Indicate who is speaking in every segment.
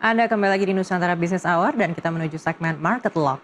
Speaker 1: Anda kembali lagi di Nusantara Business Hour dan kita menuju segmen Market Lock.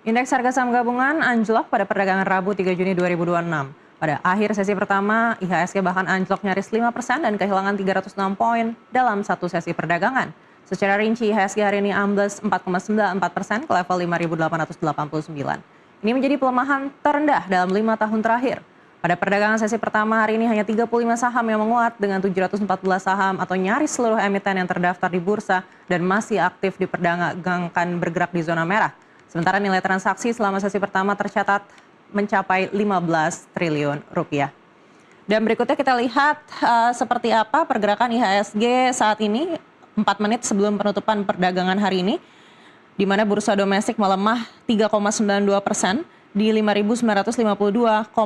Speaker 1: Indeks harga saham gabungan anjlok pada perdagangan Rabu 3 Juni 2026. Pada akhir sesi pertama, IHSG bahkan anjlok nyaris 5% dan kehilangan 306 poin dalam satu sesi perdagangan. Secara rinci, IHSG hari ini ambles 4,94% ke level 5.889. Ini menjadi pelemahan terendah dalam 5 tahun terakhir. Pada perdagangan sesi pertama hari ini hanya 35 saham yang menguat dengan 714 saham atau nyaris seluruh emiten yang terdaftar di bursa dan masih aktif diperdagangkan bergerak di zona merah. Sementara nilai transaksi selama sesi pertama tercatat mencapai 15 triliun rupiah. Dan berikutnya kita lihat seperti apa pergerakan IHSG saat ini 4 menit sebelum penutupan perdagangan hari ini, di mana bursa domestik melemah 3,92% di 5.952,46.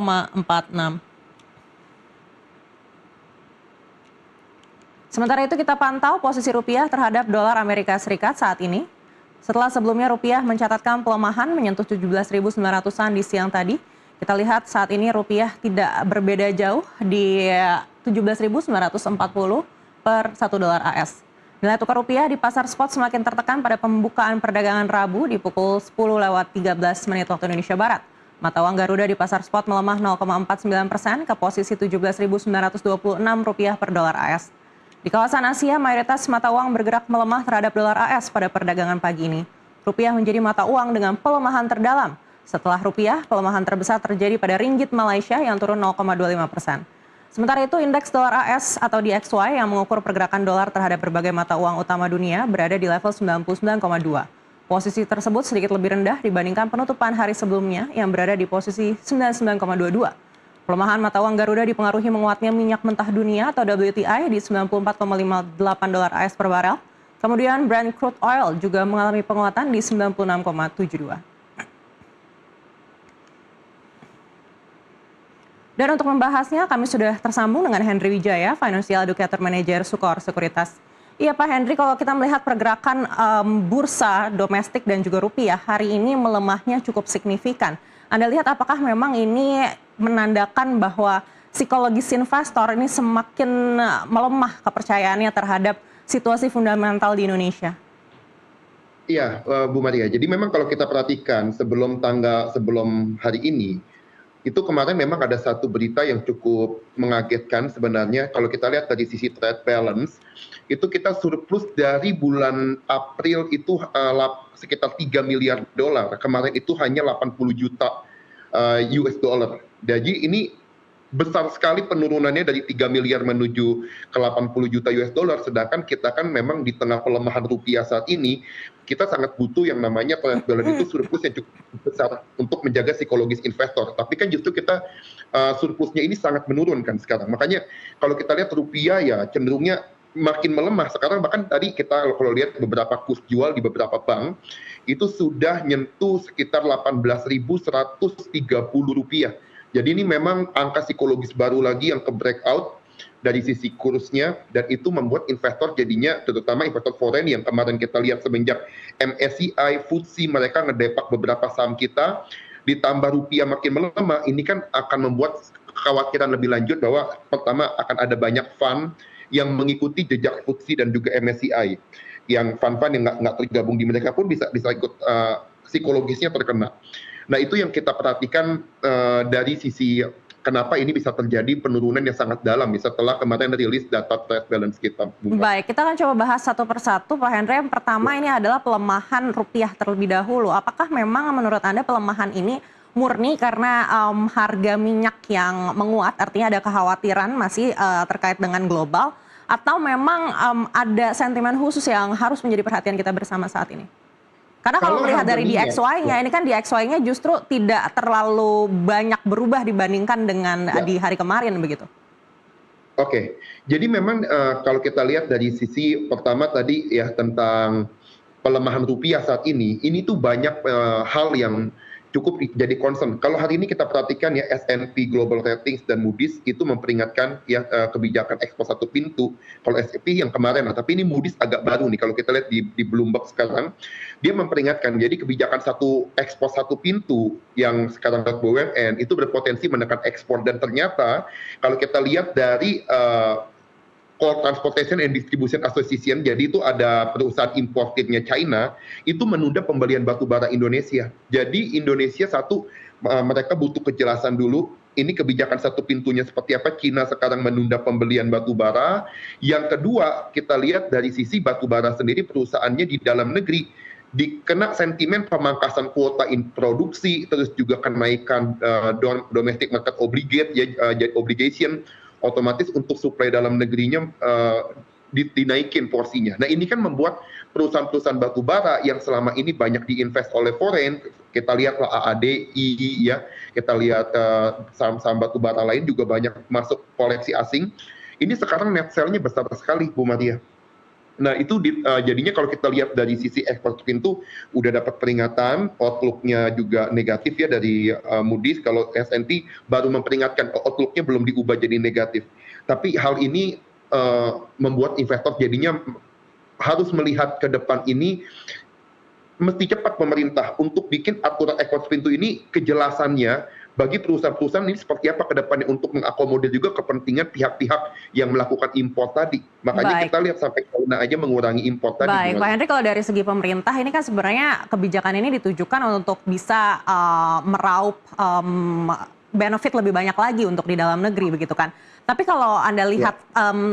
Speaker 1: Sementara itu kita pantau posisi rupiah terhadap dolar Amerika Serikat saat ini. Setelah sebelumnya rupiah mencatatkan pelemahan menyentuh 17.900-an di siang tadi, kita lihat saat ini rupiah tidak berbeda jauh di 17.940 per 1 dolar AS. Nilai tukar rupiah di pasar spot semakin tertekan pada pembukaan perdagangan Rabu di pukul 10.13 menit waktu Indonesia Barat. Mata uang Garuda di pasar spot melemah 0,49% ke posisi 17.926 rupiah per dolar AS. Di kawasan Asia, mayoritas mata uang bergerak melemah terhadap dolar AS pada perdagangan pagi ini. Rupiah menjadi mata uang dengan pelemahan terdalam. Setelah rupiah, pelemahan terbesar terjadi pada ringgit Malaysia yang turun 0,25%. Sementara itu, indeks dolar AS atau DXY yang mengukur pergerakan dolar terhadap berbagai mata uang utama dunia berada di level 99,2. Posisi tersebut sedikit lebih rendah dibandingkan penutupan hari sebelumnya yang berada di posisi 99,22. Pelemahan mata uang Garuda dipengaruhi menguatnya minyak mentah dunia atau WTI di 94,58 dolar AS per barel. Kemudian Brent crude oil juga mengalami penguatan di 96,72. Dan untuk membahasnya, kami sudah tersambung dengan Henry Wijaya, Financial Educator Manager Sukor Sekuritas. Iya Pak Henry, kalau kita melihat pergerakan bursa domestik dan juga rupiah hari ini melemahnya cukup signifikan. Anda lihat apakah memang ini menandakan bahwa psikologis investor ini semakin melemah kepercayaannya terhadap situasi fundamental di Indonesia?
Speaker 2: Iya, Bu Maria. Jadi memang kalau kita perhatikan sebelum hari ini, itu kemarin memang ada satu berita yang cukup mengagetkan sebenarnya. Kalau kita lihat dari sisi trade balance, itu kita surplus dari bulan April itu sekitar 3 miliar dolar. Kemarin itu hanya 80 juta US dollar. Jadi ini besar sekali penurunannya dari 3 miliar menuju ke 80 juta US dollar, sedangkan kita kan memang di tengah pelemahan rupiah saat ini, kita sangat butuh yang namanya trade balance itu surplus yang cukup besar untuk menjaga psikologis investor. Tapi kan justru kita surplusnya ini sangat menurun kan sekarang. Makanya kalau kita lihat rupiah ya cenderungnya makin melemah. Sekarang bahkan tadi kita kalau lihat beberapa kurs jual di beberapa bank, itu sudah nyentuh sekitar 18.130 rupiah. Jadi ini memang angka psikologis baru lagi yang ke breakout dari sisi kursnya, dan itu membuat investor jadinya, terutama investor foreign yang kemarin kita lihat semenjak MSCI, FTSE mereka ngedepak beberapa saham kita, ditambah rupiah makin melemah, ini kan akan membuat kekhawatiran lebih lanjut bahwa pertama akan ada banyak fund yang mengikuti jejak FTSE dan juga MSCI. Yang fund-fund yang nggak tergabung di mereka pun bisa ikut psikologisnya terkena. Nah itu yang kita perhatikan dari sisi kenapa ini bisa terjadi penurunan yang sangat dalam setelah kemarin rilis data trade balance kita.
Speaker 1: Baik, kita akan coba bahas satu persatu Pak Henry. Yang pertama ini adalah pelemahan rupiah terlebih dahulu. Apakah memang menurut Anda pelemahan ini murni karena harga minyak yang menguat, artinya ada kekhawatiran masih terkait dengan global, atau memang ada sentimen khusus yang harus menjadi perhatian kita bersama saat ini? Karena kalau melihat dari DXY-nya, ini kan DXY-nya justru tidak terlalu banyak berubah dibandingkan dengan di hari kemarin begitu.
Speaker 2: Oke, jadi memang kalau kita lihat dari sisi pertama tadi ya tentang pelemahan rupiah saat ini tuh banyak hal yang cukup jadi concern. Kalau hari ini kita perhatikan ya, S&P Global Ratings dan Moody's itu memperingatkan ya kebijakan ekspor satu pintu. Kalau S&P yang kemarin, tapi ini Moody's agak baru nih. Kalau kita lihat di Bloomberg sekarang, dia memperingatkan. Jadi kebijakan ekspor satu pintu yang sekarang buat BUMN itu berpotensi menekan ekspor, dan ternyata kalau kita lihat dari Core Transportation and Distribution Association, jadi itu ada perusahaan importirnya China, itu menunda pembelian batu bara Indonesia. Jadi Indonesia mereka butuh kejelasan dulu, ini kebijakan satu pintunya seperti apa. China sekarang menunda pembelian batu bara. Yang kedua, kita lihat dari sisi batu bara sendiri, perusahaannya di dalam negeri dikena sentimen pemangkasan kuota produksi, terus juga kenaikan domestic market obligation, otomatis untuk suplai dalam negerinya dinaikin porsinya. Nah, ini kan membuat perusahaan-perusahaan batu bara yang selama ini banyak diinvest oleh foreign, kita lihatlah AADI ya, kita lihat saham-saham batu bara lain juga banyak masuk koleksi asing. Ini sekarang net sell-nya besar sekali, Bu Maria. Nah, itu jadinya kalau kita lihat dari sisi ekspor pintu udah dapat peringatan, outlook-nya juga negatif ya dari Moody's. Kalau S&P baru memperingatkan, outlook-nya belum diubah jadi negatif. Tapi hal ini membuat investor jadinya harus melihat ke depan ini, mesti cepat pemerintah untuk bikin aturan ekspor pintu ini kejelasannya bagi perusahaan-perusahaan ini seperti apa ke depannya, untuk mengakomodir juga kepentingan pihak-pihak yang melakukan impor tadi. Makanya kita lihat sampai China aja mengurangi impor tadi.
Speaker 1: Baik, Pak Henry, kalau dari segi pemerintah ini kan sebenarnya kebijakan ini ditujukan untuk bisa meraup benefit lebih banyak lagi untuk di dalam negeri, begitu kan. Tapi kalau Anda lihat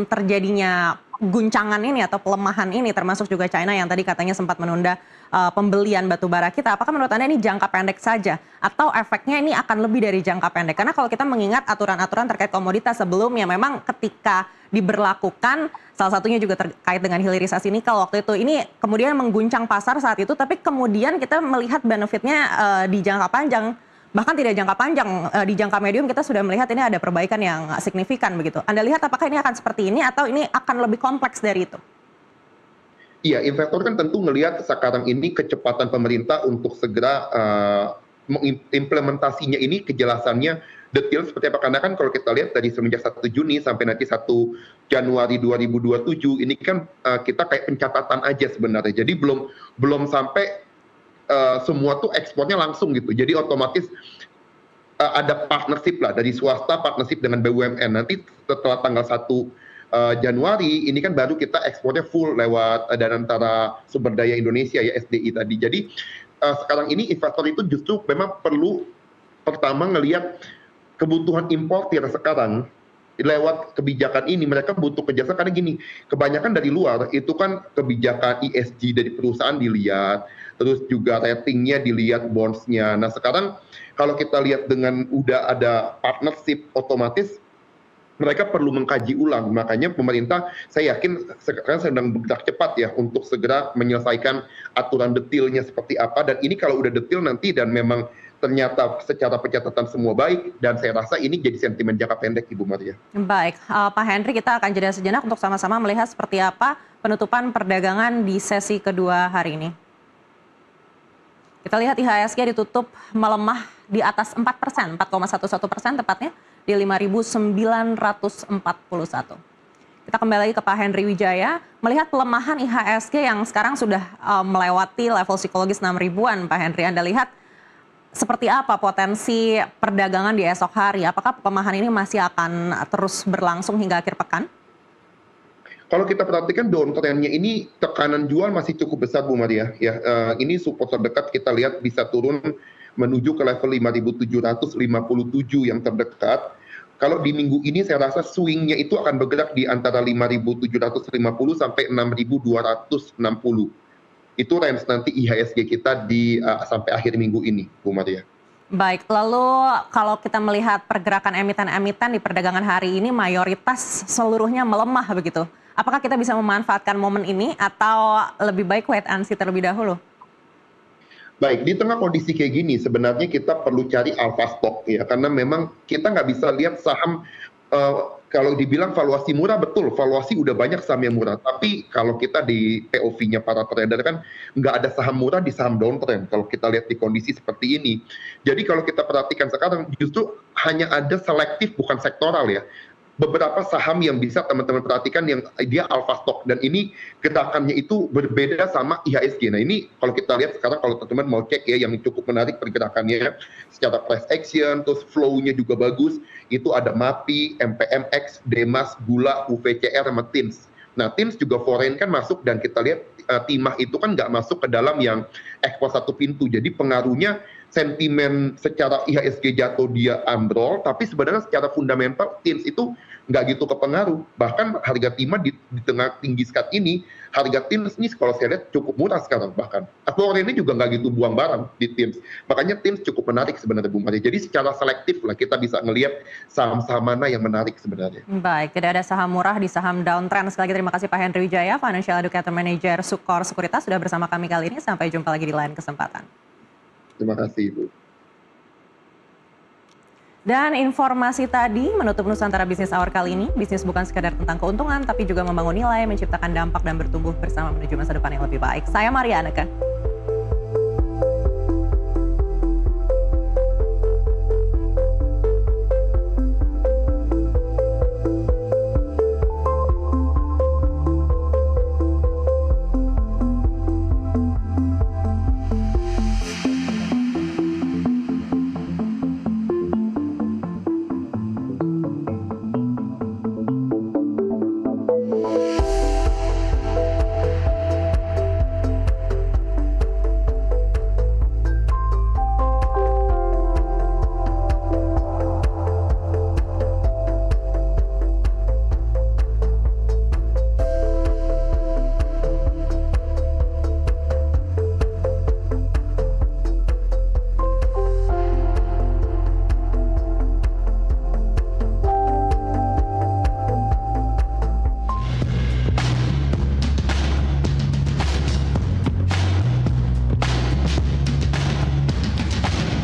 Speaker 1: terjadinya guncangan ini atau pelemahan ini, termasuk juga China yang tadi katanya sempat menunda pembelian batu bara kita, apakah menurut Anda ini jangka pendek saja atau efeknya ini akan lebih dari jangka pendek? Karena kalau kita mengingat aturan-aturan terkait komoditas sebelumnya, memang ketika diberlakukan, salah satunya juga terkait dengan hilirisasi nikel waktu itu, ini kemudian mengguncang pasar saat itu, tapi kemudian kita melihat benefitnya di jangka panjang, bahkan tidak jangka panjang, di jangka medium kita sudah melihat ini ada perbaikan yang signifikan begitu. Anda lihat apakah ini akan seperti ini atau ini akan lebih kompleks dari itu?
Speaker 2: Iya, investor kan tentu ngelihat sekarang ini kecepatan pemerintah untuk segera mengimplementasinya ini, kejelasannya detail seperti apa. Karena kan kalau kita lihat dari semenjak 1 Juni sampai nanti 1 Januari 2027, ini kan kita kayak pencatatan aja sebenarnya. Jadi belum sampai semua tuh ekspornya langsung gitu. Jadi otomatis ada partnership lah dari swasta, partnership dengan BUMN. Nanti setelah tanggal 1 Januari ini kan baru kita ekspornya full lewat dan antara sumber daya Indonesia ya, SDI tadi. Jadi sekarang ini investor itu justru memang perlu pertama ngelihat kebutuhan importir sekarang. Lewat kebijakan ini mereka butuh kejelasan, karena gini, kebanyakan dari luar itu kan kebijakan ESG dari perusahaan dilihat, terus juga ratingnya dilihat, bonds-nya. Nah sekarang kalau kita lihat dengan udah ada partnership, otomatis mereka perlu mengkaji ulang. Makanya pemerintah saya yakin sekarang sedang bergerak cepat ya untuk segera menyelesaikan aturan detailnya seperti apa. Dan ini kalau udah detail nanti dan memang ternyata secara pencatatan semua baik, dan saya rasa ini jadi sentimen jangka pendek, Ibu Maria.
Speaker 1: Baik, Pak Henry, kita akan jeda sejenak untuk sama-sama melihat seperti apa penutupan perdagangan di sesi kedua hari ini. Kita lihat IHSG ditutup melemah di atas 4%, 4,11% tepatnya, di 5.941. Kita kembali lagi ke Pak Henry Wijaya, melihat pelemahan IHSG yang sekarang sudah melewati level psikologis 6.000-an, Pak Henry. Anda lihat seperti apa potensi perdagangan di esok hari? Apakah pelemahan ini masih akan terus berlangsung hingga akhir pekan?
Speaker 2: Kalau kita perhatikan downtrend-nya ini, tekanan jual masih cukup besar, Bu Maria. Ya, ini support terdekat kita lihat bisa turun menuju ke level 5.757 yang terdekat. Kalau di minggu ini saya rasa swing-nya itu akan bergerak di antara 5.750 sampai 6.260. Itu range nanti IHSG kita di sampai akhir minggu ini, Bu Maria.
Speaker 1: Baik, lalu kalau kita melihat pergerakan emiten-emiten di perdagangan hari ini mayoritas seluruhnya melemah begitu. Apakah kita bisa memanfaatkan momen ini atau lebih baik wait and see terlebih dahulu?
Speaker 2: Baik, di tengah kondisi kayak gini sebenarnya kita perlu cari alpha stock ya, karena memang kita nggak bisa lihat saham Kalau dibilang valuasi murah, betul, valuasi udah banyak saham yang murah. Tapi kalau kita di POV-nya para trader kan nggak ada saham murah di saham downtrend kalau kita lihat di kondisi seperti ini. Jadi kalau kita perhatikan sekarang justru hanya ada selektif bukan sektoral ya. Beberapa saham yang bisa teman-teman perhatikan yang dia alpha stock dan ini gerakannya itu berbeda sama IHSG. Nah ini kalau kita lihat sekarang kalau teman-teman mau cek ya yang cukup menarik pergerakannya secara price action, terus flow-nya juga bagus, itu ada MAPI, MPMX, Demas, Gula, UVCR, sama TIMS. Nah TIMS juga foreign kan masuk dan kita lihat timah itu kan nggak masuk ke dalam yang ekspor satu pintu. Jadi pengaruhnya sentimen secara IHSG jatuh dia ambrol, tapi sebenarnya secara fundamental TIMS itu nggak gitu kepengaruh. Bahkan harga timah di tengah tinggi saat ini, harga TIMS ini kalau saya lihat cukup murah sekarang bahkan. Foreign ini juga nggak gitu buang barang di TIMS. Makanya TIMS cukup menarik sebenarnya Bu Maria. Jadi secara selektif lah kita bisa ngelihat saham-saham mana yang menarik sebenarnya.
Speaker 1: Baik, tidak ada saham murah di saham downtrend. Sekali lagi terima kasih Pak Henry Wijaya, Financial Educator Manager Sukor Sekuritas sudah bersama kami kali ini. Sampai jumpa lagi di lain kesempatan.
Speaker 2: Terima kasih Ibu.
Speaker 1: Dan informasi tadi menutup Nusantara Business Hour kali ini. Bisnis bukan sekadar tentang keuntungan, tapi juga membangun nilai, menciptakan dampak dan bertumbuh bersama menuju masa depan yang lebih baik. Saya Maria Aneka.